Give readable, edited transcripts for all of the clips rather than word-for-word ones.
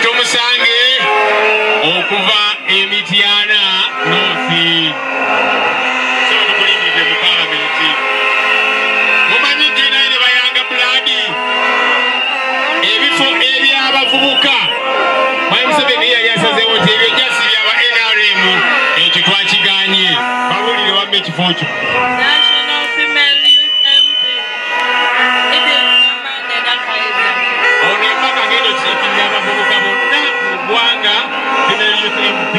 Tumusange okuva Emityana North. So tukulindidde mu Parliament. Mumanyi nti naye ne bayanga Blood. Ebifo eby'abavubuka. Mwami Museveni yali asazeewo nti ebyo jasi byaba NRM ekyo twakiganye. Bawulire wamma ekifo kyo. National Female Youth MP. Ono empaka ngendo kiikirira abavubuka bonna mu ggwanga Female Youth MP.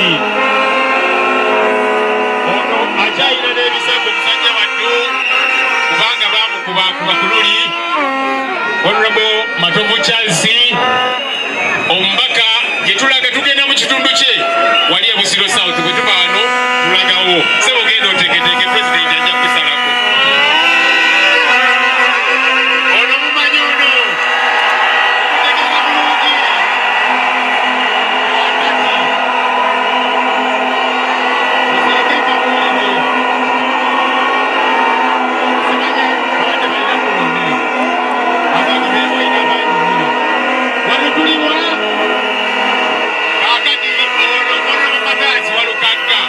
Ono akyayina n'ebisambu musajja waddu kubanga baamukubakuba ku luli. Honorable Matovu Charles omubaka gye tulaga tugenda mu kitundu kye wali e Busiro South bwe tuba wano tulagawo sebo genda oteeketeeke pulezidenti ajja kusalako. Ono mumanyi ono mutegeeza bulungi museekemba bulungi simanye abadde balina kulungi abantu beewaina bangi nnyo wano tuliwa kakati ono Mataasi walukagga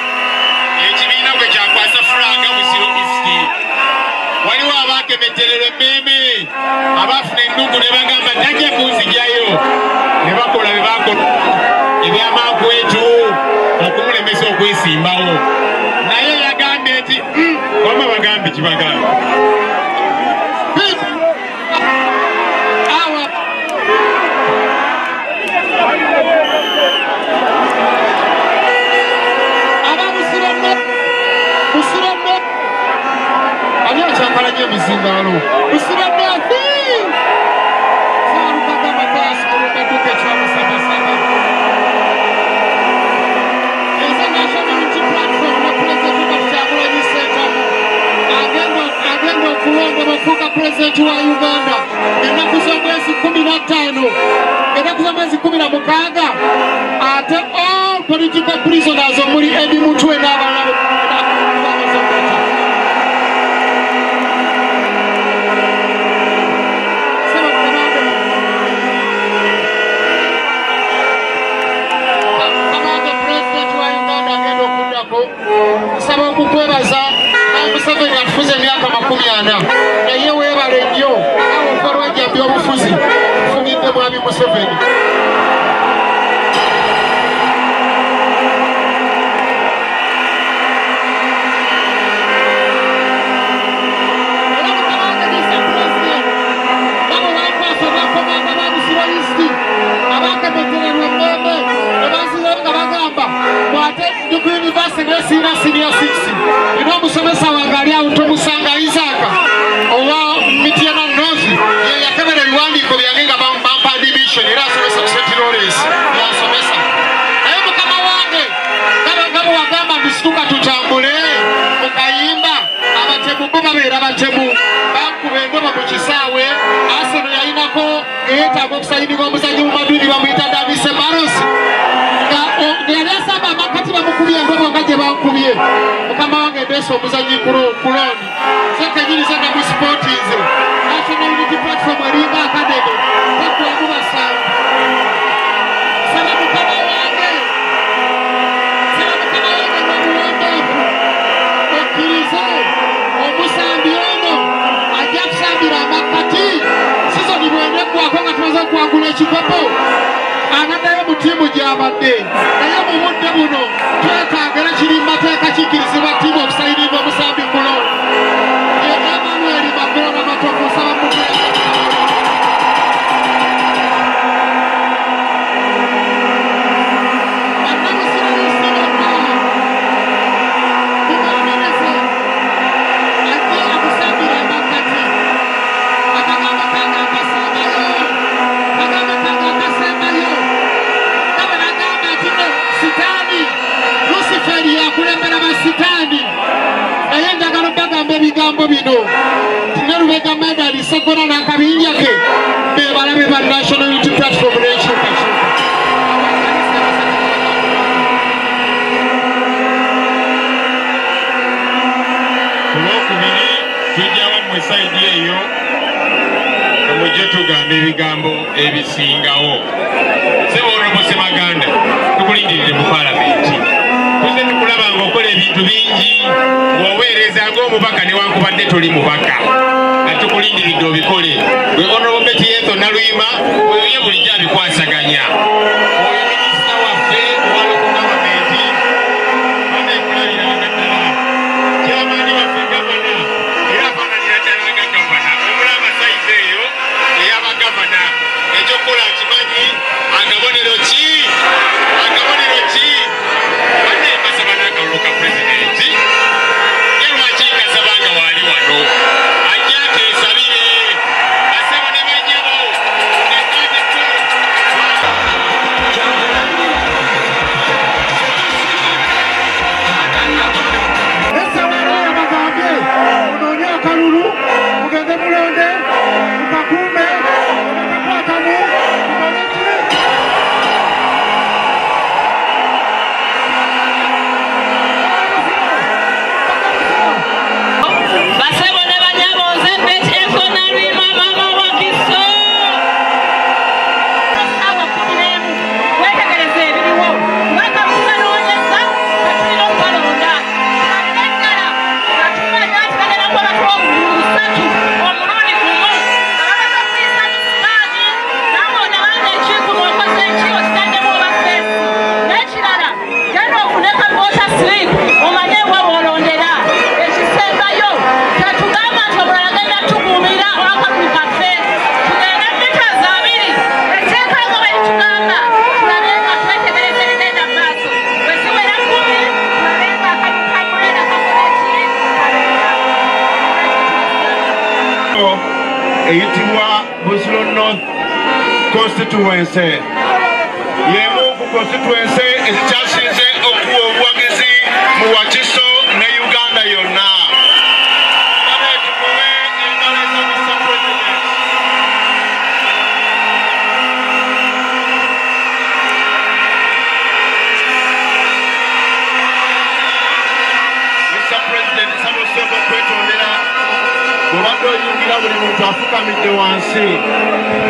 ekibiina gwe kyakwasa Furanga Busiro East. Waliwo abaakemetererwa emmeeme abaafuna ennungu ne bagamba tajja kunzigyayo ne bakola bye baakola ebyamankwetu okumulemesa okwesimbawo naye yagambye nti wama bagambe kibagamba Chakalanye mizingalo Busiro North Sarukaga Mataasi olubaduke kyamusabasaba. Eza National Unity Platform ne President wa Kyagulanyi Ssentamu agenda okulonda bafuuka President wa Uganda ennaku z'omwezi 15 ennaku z'omwezi 16 ate all political prisoners omuli Eddie Mutwe n'abalala nsaba okukwebaza Museveni atufuze emyaka 40 naye weebale nnyo awo okolwejjambi obufuzi tufugidde mwami Museveni. Senior 6 ino musomesa wangali awo tomusanga Isaka owa Mityana North ye yakebera ebiwandiiko byange nga bampa division era asomesa ku St. Lawrence yasomesa naye mukama wange gabo wagamba bisituka tutambule mukayimba abatemu bo babeera batemu bakuba endoba mu kisaawe Arsenal yayinako eyeetaaga okusayinibwa omuzanyi mu Madrid bamuyita David Sebaros yali asamba amakati bamukubye endobo nga gye bankubye mukama wange ndeesa omuzanyi kuloni zekenyiriza nga mu sportinze National Unity Platform eringa academy tekulamu basanvu saba mukama wange n'obuwombeefu okkirize omusambi ono ajja kusambira amakati sizoni bweneggwako nga tumaze okuwangula ekikopo anaddayo mu ttiimu gy'abadde naye mu budde buno twetaaga era kiri mu mateeka kikkirizibwa ttiimu okusayinibwa omusambi kulo ye Emmanuel Magona Matovu nsaba muteeka ebigambo bino ne Lubega Medal Segona n'akabinja ke be balabe ba National Unity Platform n'ekyukakyuka kulwokubiri tujjawo mu saidi eyo nga mujje tugamba ebigambo ebisingawo. ebintu bingi ng'oweereza ng'omubaka newankubadde toli mubaka nga tukulindiridde obikole. Gwe Honorable Betty Yetho Naluyima oyo bulijjo abikwasaganya. Oyo minisita waffe owa local government baneekulabiranga ddala. Kyamaani waffe gavana era afaananira ddala nga gavana. Omulaba sayizi eyo ey'abagavana ekyokukola kimanyi akabonero ki? Akabonero ki? Banne mbasaba n'akalulu ka pulezidenti ye lwaki nkasabanga waali wano ajja akeesabire basebo ne bajjabo nekadiko esawala abagambye munoonye akalulu mugende mulonde mukakuume mukakakwatamu mukolekire. Basebo ne banyabo nze Betty Yetho Naluyima maama wa Kiso. Essaawa 11 weetegereze ebiriwo kubanga tutanoonyeza tetulina okubalonda. Tubalire ddala nga tumanya nti bagenda kuba batuwa obululu 3 omulundi gumu nga bamaze okuyisa misitaani naboona bange enkiiko mwokoze enki okitaddemu oba feesi. N'ekirala genda ofuneka voter slip omanye wa bw'olondera. Ekisembayo tetugamba nti omulala agenda tukuumira olw'akalulu kaffe. Tugende mitaazi 2 etteeka nga bwe litugamba tulabe nga twetegereza ebigenda mu maaso. Bwe ziwera 10 tulabe nga akalulu kamulera kakola ki? eyitibwa Busiro North constituency y'emu ku constituency ezikyasinze okuwa obuwagizi mu Wakiso ne Uganda yonna. Bale tukuwe engalo eza Mr. President. Mr. President, nsaba osooka okwetondera bw'obadde oyingira buli muntu afukamidde wansi.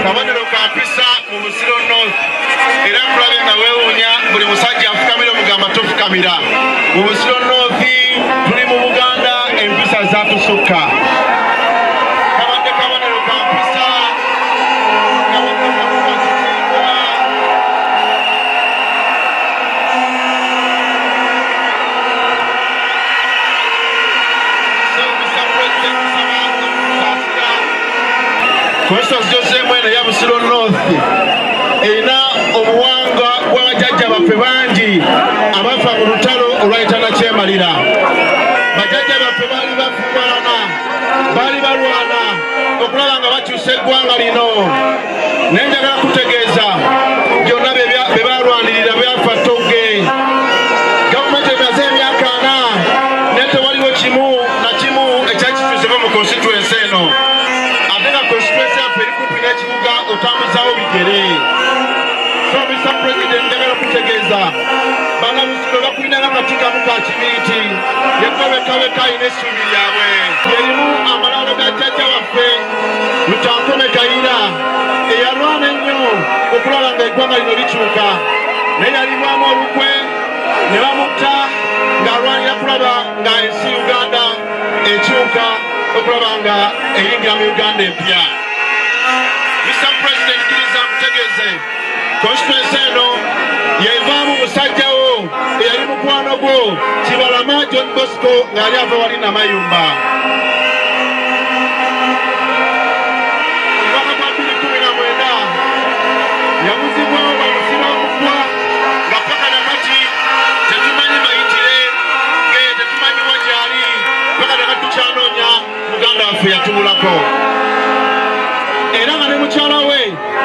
Kabonero ka mpisa mu Busiro North era nkulabye nga weewuunya buli musajja afukamira omugamba tofukamira. Mu Busiro North tuli mu Buganda empisa zaatusukka. Kabadde kabonero ka mpisa kabonero ka kitiibwa. So Mr. President, nsaba okusaasira Constituency gyose mwene ya Busiro North erina obuwangwa bw'abajjajja baffe bangi abafa mu lutalo olwayitana kyemalira. Bajjajja baffe baali bafubalana, baali balwana okulaba nga bakyusa eggwanga lino. Naye njagala kutegeeza byonna bye baalwanirira byafa ttogge. Gavumenti emaze emyaka 4 naye tewaliwo kimu na kimu ekyakikyusibwa mu constituency eno. Ate nga constituency yaffe eri kumpi n'ekibuga otambuzaawo bigere. So Mr. President, njagala kutegeeza bana Busiro bakulinaga akati kamu ka kibiriiti yekobekabeka alina essuubi lyabwe. Yerimu amalaalo ga jjajja waffe Lutankome Kayiira eyalwana ennyo okulaba nga eggwanga lino likyuka. Naye yalibwamu olukwe ne bamutta ng'alwanira kulaba nga ensi Uganda ekyuka okulaba nga eyingira mu Uganda empya. Mr. President, kkiriza nkutegeeze constituency eno yevaamu musajjawo eyali mukwano gwo Kibalama John Bosco ng'ali ava wali Namayumba. Omwaka gwa 2019 yabuzibwawo bamusira omugwa nga paka nakati tetumanyi mayitire ge tetumanyi wagyali paka nakati tukyanoonya muganda waffe yatubulako. Era nga ne mukyala we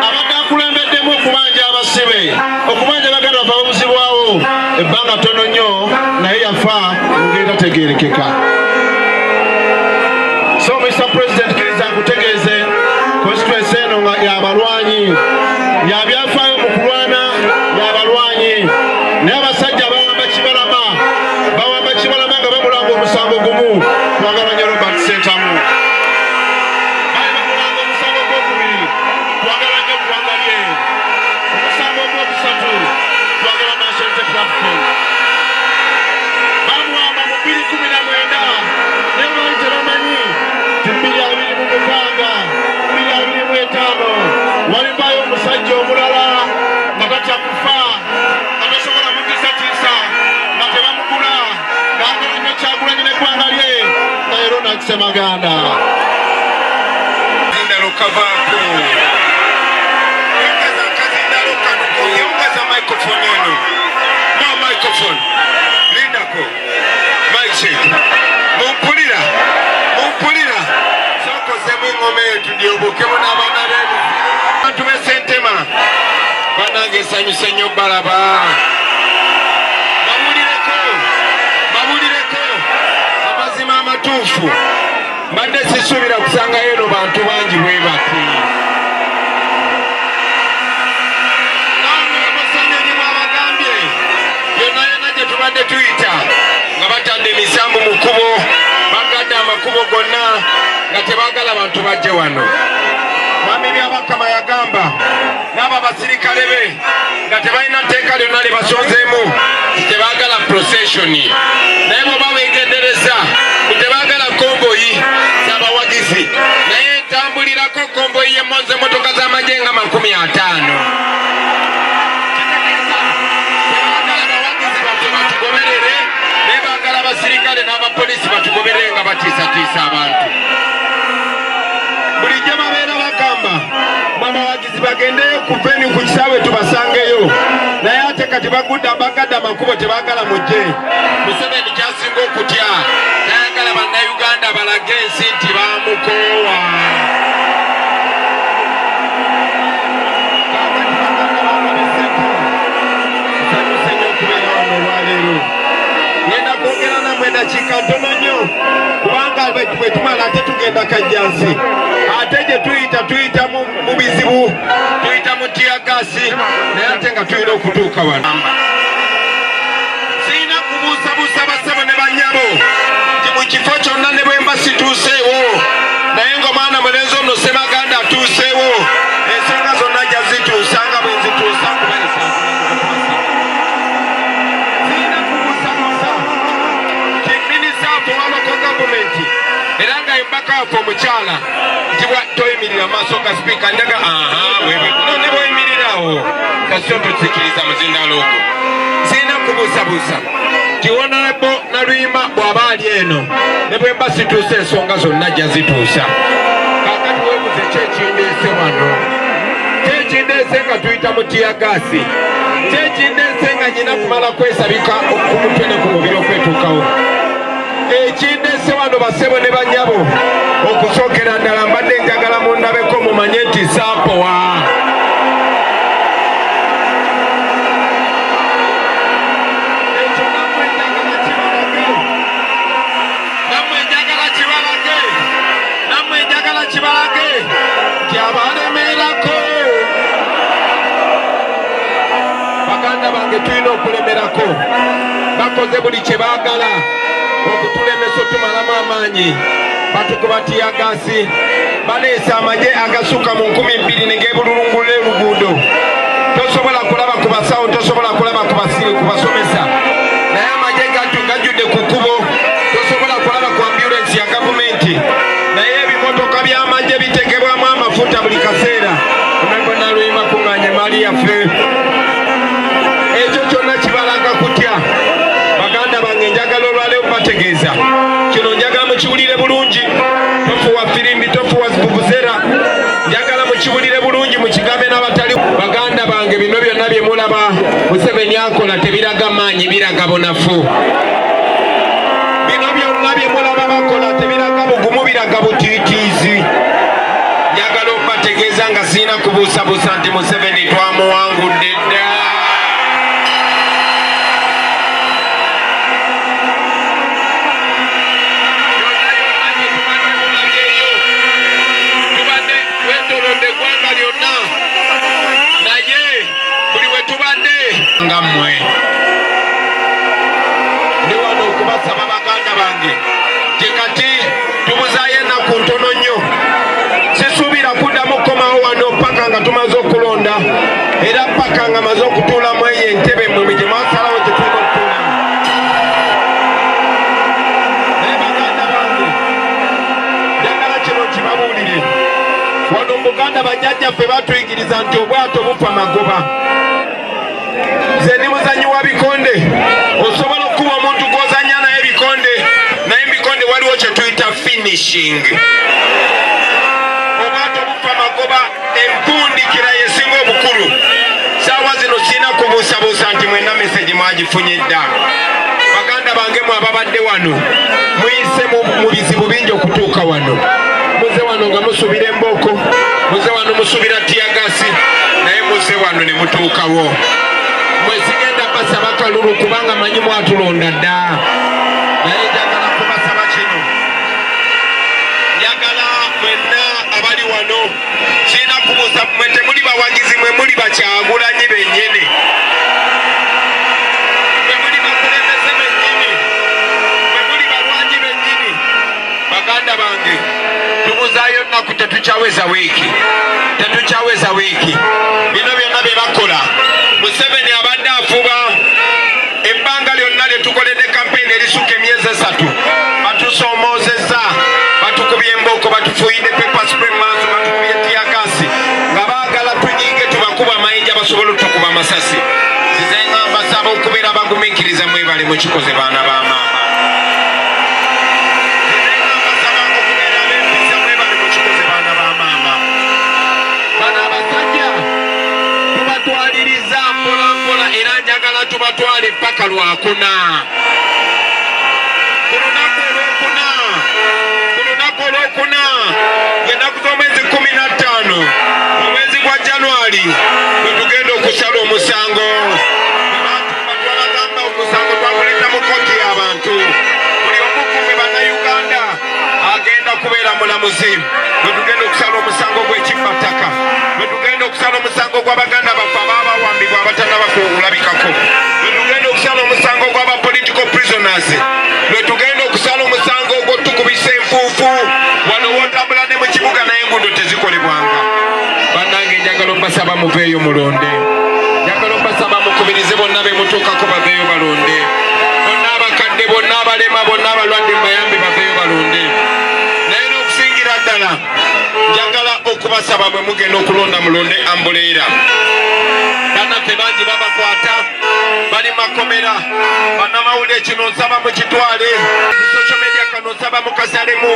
abadde akulembeddemu okubanja abasibe okubanja baganda baffe ababuzibwawo ebbanga ttono nnyo naye yafa mu ngeri tategeerekeka. So Mr. President, kkiriza nkutegeeze constituency eno nga yabalwanyi yabyafaayo mu kulwana yabalwanyi. Naye abasajja bawamba Kibalama nga bamulanga omusango gumu twagala nnyo Robert Sentamu. Omusango ogwokusatu twagala National Technical Platform. Bamuwamba mu Semaganda Zindalo kavako Kazindalo kanuko Yongaza microphone yenu No microphone Lindako Mic check Mumpulira Soko semu ngome yetu dioboke muna bana rebu Tume sentema Banange sanyu senyo balaba Mabulireko Amazima amatufu Mbadde sisubira kusanga eno bantu bangi bwe bati Yonna gye tubadde tuyita nga batadde emisambu mu kkubo bagadde amakubo gonna nga tebaagala bantu bajje wano. Mwami Byabakama yagamba n'abo abasirikale be nga tebalina tteeka lyonna lye basonzeemu tebaagala processioni naye bw'oba weegendereza tebaagala komboyi z'abawagizi naye entambulirako komboyi y'emmoze emmotoka z'amagye nga 50. Abasirikale n'abapoliisi batugoberere nga batiisatiisa abantu. Bulijjo babeera bagamba babawagizi bagendeyo ku venue ku kisaawe tubasangeyo naye ate kati bagadde amakubo tebaagala mujje. Museveni kyasinga okutya tayagala bannayuganda balage ensi nti baamukoowa. Ngenda kwogera nammwe eddakiika ntono nnyo kubanga bwe tumala ate tugenda Kajjansi ate gye tuyita mu bizibu tuyita mu tiyagasi naye ate nga tulina okutuuka wano. Sirina kubuusabuusa bassebo ne bannyabo nti mu kifo kyonna ne bwe mba situuseewo naye ng'omwana mulenzi ono Semaganda atuuseewo ensonga zonna nja zituusa nga bwe nzituusa kubalisa era nga embaka waffe omukyala nti toyimirira maaso ga sipiika njaga ne bweyimirirawo kasito tusikiriza muzindalo ogwo. Sirina kubuusabuusa nti Honorable Naluyima bw'aba ali eno ne bwe mba situusa ensonga zonna jja zituusa. Kaakati weebuze kyekindeese wano kyekindeese nga tuyita mu tiyagaasi kyekindeese nga nyina kumala kwesabika ku mutwe ne ku mubiri okwetuukawo. Ekindeese wano bassebo ne bannyabo okusookera ddala mbadde njagala mundabeko mumanye nti saapowa. Ekyo nammwe njagala kibalage nti abalemerako baganda bange tulina okulemerako bakoze buli kye baagala okutulemesa otumalamu amaanyi batukuba tiyagasi baleese amagye agasuka mu 2000 ne geebululungulula oluguudo. Tosobola kulaba ku basawo tosobola kulaba ku basomesa naye amagye gajjudde ku kkubo. Tosobola kulaba ku ambulensi ya gavumenti naye ebimotoka by'amagye bitegebwamu amafuta buli kaseera. Honorable Naluyima kuŋŋaanye maali yaffe ekyo kyonna kibalaga kutya. Baganda bange njagala olwaleero bategeeza kino njagala mukiwulire bulungi tofuwa firimbi tofuwa vuvuzera njagala mukiwulire bulungi mukigambe n'abatali. Baganda bange bino byonna bye mulaba Museveni akola tebiraga maanyi biraga bunafu. Bino byonna bye mulaba bakola tebiraga bugumu biraga butiitiizi. Njagala okubategeeza nga sirina kubuusabuusa nti Museveni twamuwangudde dda. Ngammwe ndi wano okubasaba baganda bange tekati tubuzaayo ennaku ntono nnyo. Sisuubira kuddamu kukomawo wano paka nga tumaze okulonda era paka nga maze okutuulamu eyo entebe mmwe gye mwasalawo gye tulina okutuulamu. Naye baganda bange njagala kino kibabuulire wano mu Buganda bajjajjaffe batuyigiriza nti obwato bufa magoba. Nze ndi muzanyi wa bikonde osobola okuba omuntu gw'ozanya naye bikonde naye mu bikonde waliwo kye tuyita fini. finishing obwato bufa magoba empundikira yesinga obukulu saawa zino sina kubuusabuusa nti mwenna meseji mwagifunye dda baganda bange mwe ababadde wano muyise mu bizibu bingi okutuuka wano muze wano nga musubira embooko muze wano musubira tiyagasi naye muze wano ne mutuukawo mwesigenda basaba kalulu kubanga manyi mwatulonda dda naye njagala kubasaba kino njagala mwenna abali wano sina kubuusa mwe temuli bawagizi mwe muli bakyagulanyi bennyini mwe muli bakulembeze bennyini mwe muli balwanyi bennyini baganda bange tubuzaayo nnaku tetukyaweza wiiki bino byonna bye bakola Museveni abadde afuba ebbanga lyonna lye tukoledde kampeyini erisuka emyezi 3 batusomoozezza batukubye embooko batufuuyidde pepa spray maaso batukubye tiyagasi nga baagala tunyiige tubakuba amayinja basobole otukuba amasasi nzize nga mbasaba okubeera bagumiikiriza mwebale mukikoze baana ba maama tubatwale paka lwakuna ku lunaku olwokuna ennaku z'omwezi 15 mu mwezi gwa January bwe tugenda okusala omusango batwalagamba omusango twaguleta mu kooti y'abantu buli omu kumwe bannayuganda agenda kubeera mulamuzi bwe tugenda okusala omusango gw'ekibbataka bwe tugenda okusala omusango gw'abaganda baffe abaabawambibwa abatannabakulabikako lwetugenda okusala omusango gw'aba political prisoners lwetugenda okusala omusango ogw'otukubisa enfuufu wano wotambula ne mu kibuga naye enguudo tezikolebwanga bannange njagala ombasaba muveeyo mulonde njagala ombasaba mukubirize bonna be mutuukako baveeyo balonde bonna abakadde bonna abalema bonna abalwadde mubayambe baveeyo balonde naye n'okusingira ddala njagala okubasaba bwe mugenda okulonda mulonde ambuleera bannaffe bangi babakwata bali makomera bannamawulire kino nsaba mukitwale ku social media kano nsaba mukasalemu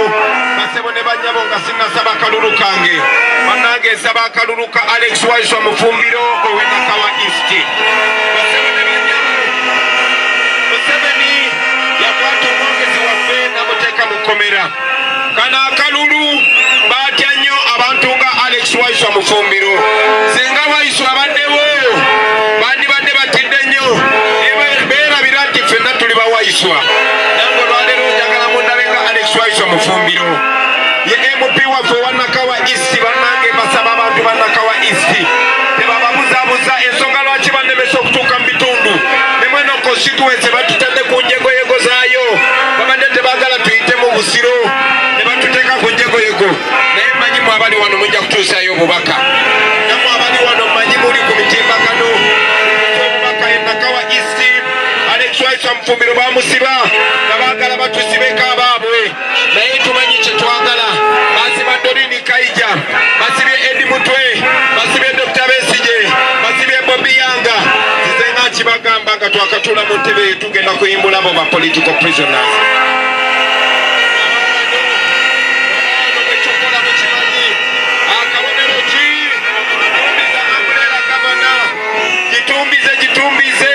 basebo ne bannyabo nga sinnasaba akalulu kange bannange nsaba akalulu ka Alex Waiswa Mufumbiro ow'Enakawa East basebo ne bannyabo Museveni yakwata omwogezi waffe namuteeka mu kkomera kano akalulu baatya nnyo abantu nga Alex Waiswa Mufumbiro singa Waiswa abaddewo bandibadde batidde nnyo beerabira nti ffenna tuli bawaiswa nange olwaleero njagala mundabe nga Alex Waiswa Mufumbiro ye MP waffe owannakawa East bannange mbasaba abantu bannakawa East tebababuzaabuza ensonga lwaki bannemesa okutuuka mu bitundu nemweno constituency batutadde ku njegoyego zaayo babadde tebaagala tuyite mu busiro ne batuteeka ku njegoyego naye manyi mu abali wano mujja kutuusaayo obubaka namwe abali wano manyi muli ku mitimbagano obubaka Enakawa East Alex Waiswa Mufumbiro bamusiba nga baagala batusibeko abaabwe naye tumanyi kye twagala basiba Dorini Kaija basibye Edi Mutwe basibye Dr. Besigye basibye Bobby Yanga nzize nga kibagamba nga twakatula mu ntebe tugenda kuyimbula abo ba political prisoners gitumbize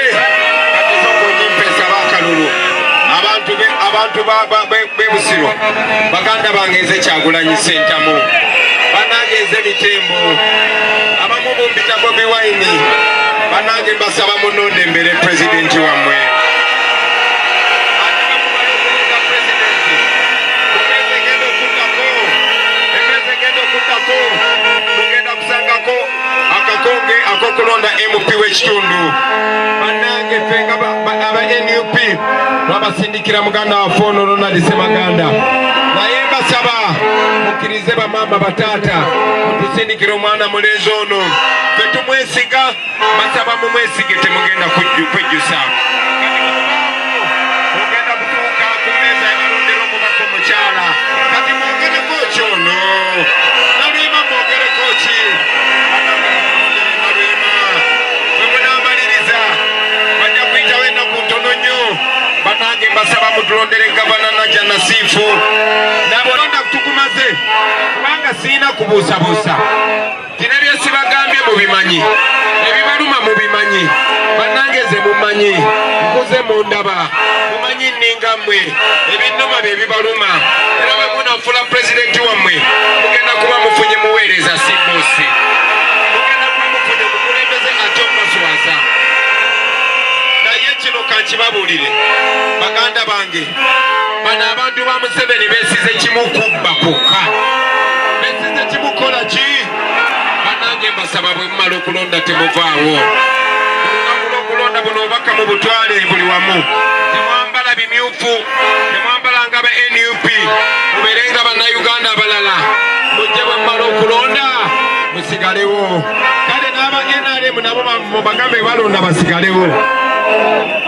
abantu b'ebusiro baganda bangeeze Kyagulanyi Ssentamu banangeeze Mitembo abamu bumpita Bobi Wine banange mbasaba munonde mbere pulezidenti wammwe mugenda kusangako akakonge akokulonda MP w'ekitundu bannange ffe nga aba NUP babasindikira muganda waffe ono Ronald Ssemaganda naye mbasaba mukkirize bamaama bataata mutusindikire omwana mulenzi ono ffe tumwesiga basaba mumwesige temugenda kwejjusa mugenda kutuuka ku mmeeza yabalondera omubaka omukyala kati mwogereko kyono nalwima mwogereko ki nalwima bwe munaamaliriza bajja kuyitawo ennaku ntono nnyo bannange mbasaba mutulondere gavana Haja Nasifu nabonda kutukumaze kubanga sina kubuusabuusa tina byesibagambye mubimanyi ebibaluma mubimanyi bannangeze mumanyi nkuze mundaba mumanyi nningammwe ebinnuma bye bibaluma era bwe munafula pulezidenti wammwe mugenda kuba mufunye muweereza sibosi mugenda kuba mufunye mukulembeze ate omuswaza naye kino kankibabuulire baganda bange bano abantu ba Museveni beesize kimu kubba kwokka beesize kimu kola ki bannange mbasaba bwe mumala okulonda temuvaawo olunaku lw'okulonda buno obubaka mu butwale buli wamu temwambala bimyufu temwambalanga ba NUP mubeerenga bannayuganda abalala mujje bwe mumala okulonda musigalewo kale n'aba NRM nabo mubagambe balonda basigalewo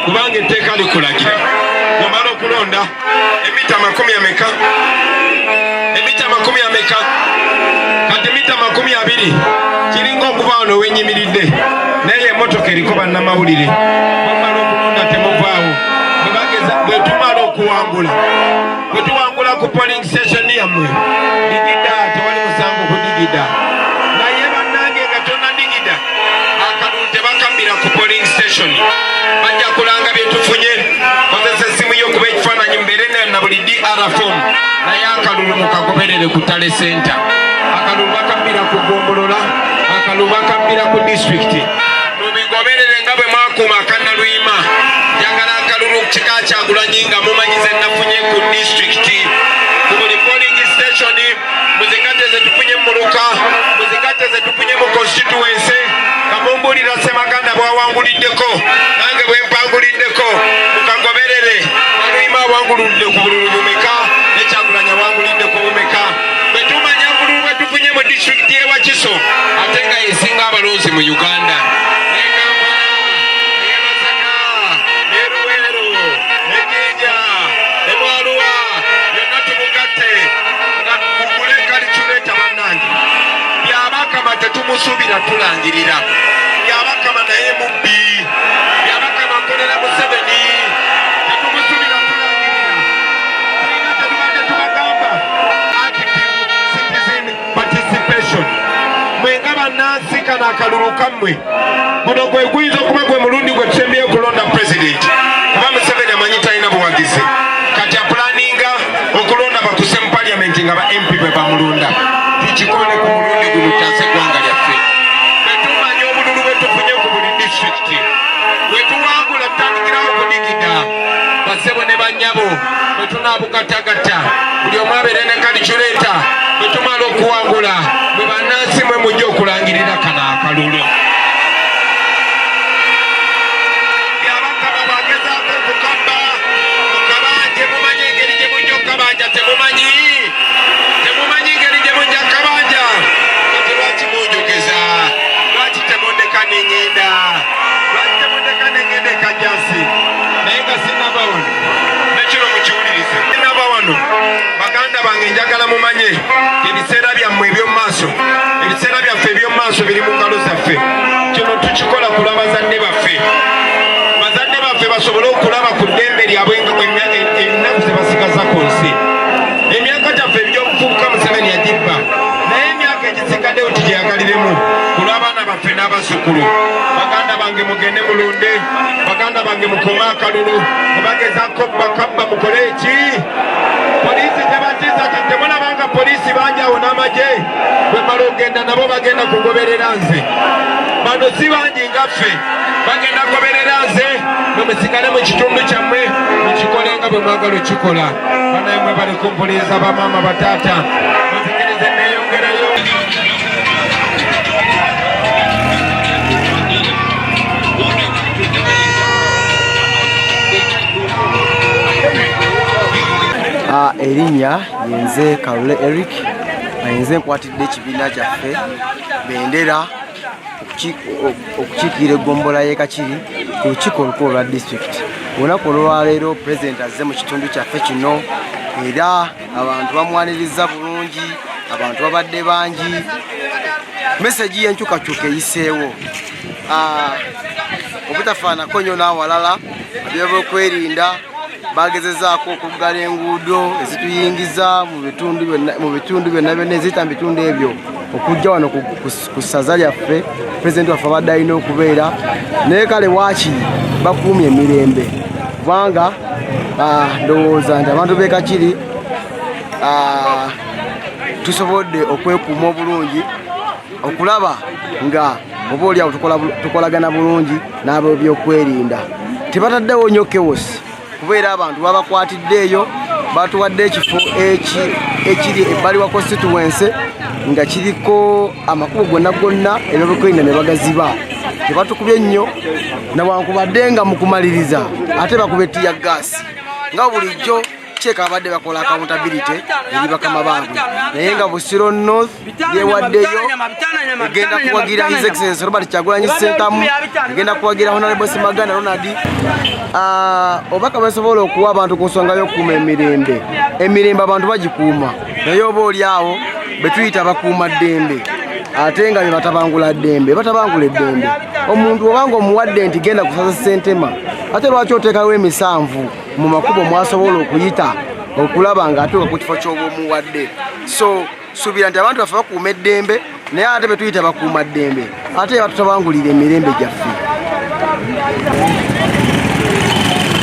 kubanga etteeka likulagira mumala okulonda emita 10 ameka emita 10 ameka kati mita 20 kiringa okuba wano wenyimiridde naye emotoka eriko bannamawulire bwemala okulonda temuvaawo bwe tumala okuwangula bwe tuwangula ku polling station yammwe digida tewali musango kudigida naye bannange nga tonna digida akalulu tebakambira ku polling station bajja kulanga byetufunye kozesa essimu y'okuba ekifaananyi mbeere na buli DR form naye akalulu mukagoberere ku Tale Center akalulu bakambira ku Gombolola akalulu bakambira ku district mubigoberere nga bwe mwakuuma akannaluyima njagala akalulu kika Kyagulanyi nga mumanyize nafunye ku district ku buli polling station muzikate ze tufunye mu Muluka muzikate ze tufunye mu constituency kamumbulira Ssemaganda bwawanguliddeko nange bwe mpanguliddeko mukagoberere Naluyima awanguludde ku bululu bumeka ne Kyagulanyi awanguliddeko bumeka bwe tumanya bululu bwe tufunye mu district y'e Wakiso ate nga yesinga abalonzi mu Uganda ne Kampala ne Masaka ne Luweero ne Jinja ne Bwaluwa byonna tumugatte nga mugule kalikyuleeta bannange byabakama tetumusuubira tulangirira byabakama naye mubbi byabakama nkolera Museveni tetumusuubira tulangirira tulina tetubadde tubagamba active citizen participation mwenga bannansi kano akalulu kammwe guno gwe guyinza okuba gwe mulundi gwe tusembeyo okulonda president kuba Museveni amanyi talina buwagizi kati apulaninga okulonda bakuse mu paliamenti nga ba MP bwe bamulonda tukikole ku mulundi guno tutaase eggwanga lyaffe betumanya obululu bwe tufunye ku buli district bwe tuwangula tutandikirawo kudigida basebo ne bannyabo bwe tunaabugatagata buli omu abeere ne kalikyuleeta bwe tumala okuwangula bwe bannansi mwe mujja okulangirira kano akalulu byabakama bagezaako okukamba mukabanje mumanyi engeri gye mujja okukabanja temumanyi ngeri gye mujja kabanja kati lwaki munjogeza lwaki temundeka neŋŋenda lwaki temundeka neŋŋenda ekajjansi naye nga sinaba wano nekiro mukiwulirize sinaba wano baganda bange njagala mumanye ebiseera byammwe ebyomumaaso ebiseera byaffe ebyomumaaso biri mu ngalo zaffe kino tukikola kulwa bazadde baffe basobole okulaba ku ddembe lyabwe ennaku zebasigaza ku nsi emyaka gyaffe ebyobufubuka Museveni yagibba naye emyaka egisigaddewo tugiyagaliremu ku lw'abaana baffe n'abazzukulu baganda bange mugende mulunde baganda bange mukome akalulu mubagezaako bakabba mukole eki poliisi tebatiza ti temulabanga poliisi banjawo n'amagye bwe mala ogenda nabo bagenda kugoberera nze bano si bangi ngaffe bagenda kugoberera nze musigale mu kitundu kyammwe mukikole nga bwe mwagala okikola banaye mwe bali kumpuliriza bamaama bataata muzikirize neeyongerayo erinnya yenze Kalule Eric yenze nkwatidde ekibiina kyaffe bendera okukiikirira eggombola y'e Kakiri ku lukiiko olukulu lwa disitulikiti. Olunaku olwaleero pulezidenti azze mu kitundu kyaffe kino era abantu bamwaniriza bulungi, abantu babadde bangi, meseji y'enkyukakyuka eyiseewo. Obutafaanako nnyo n'awalala, ebyokwerinda bagezezaako okuggala enguudo ezituyingiza mu bitundu byonna byonna eziyita mu bitundu ebyo okujja wano ku ssaza lyaffe pulezidenti waffe abadde alina okubeera naye kale waakiri bakuumye emirembe kubanga ndowooza nti abantu b'e Kakiri tusobodde okwekuuma obulungi okulaba nga oba oliawo tukolagana bulungi n'ab'ebyokwerinda tebataddewo nnyo kewosi kubeera abantu babakwatiddeeyo batuwadde ekifo ekiri ebbali wa constituency nga kiriko amakubo gonna ebyokwerinda ne bagaziba tebatukubye nnyo nawankubadde nga mu kumaliriza ate bakube tiya gaasi nga bulijjo kyeka abadde bakola accountability eri bakama baabwe naye nga Busiro North yewaddeyo egenda kuwagira His Excellency Robert Kyagulanyi Ssentamu egenda kuwagira Honorable Simagana Ronald obaka basobola okuwa abantu ku nsonga y'okukuuma emirembe abantu bagikuuma naye oba oliawo betuyita bakuuma ddembe ate nga bebatabangula ddembe batabangula eddembe omuntu obanga omuwadde nti genda kusaza ssentema ate lwaki oteekawo emisanvu mu makubo mwasobola okuyita okulaba nga atuuka ku kifo ky'oba omuwadde so suubira nti abantu baffe bakuuma eddembe naye ate betuyita bakuuma ddembe ate batutabangulira emirembe gyaffe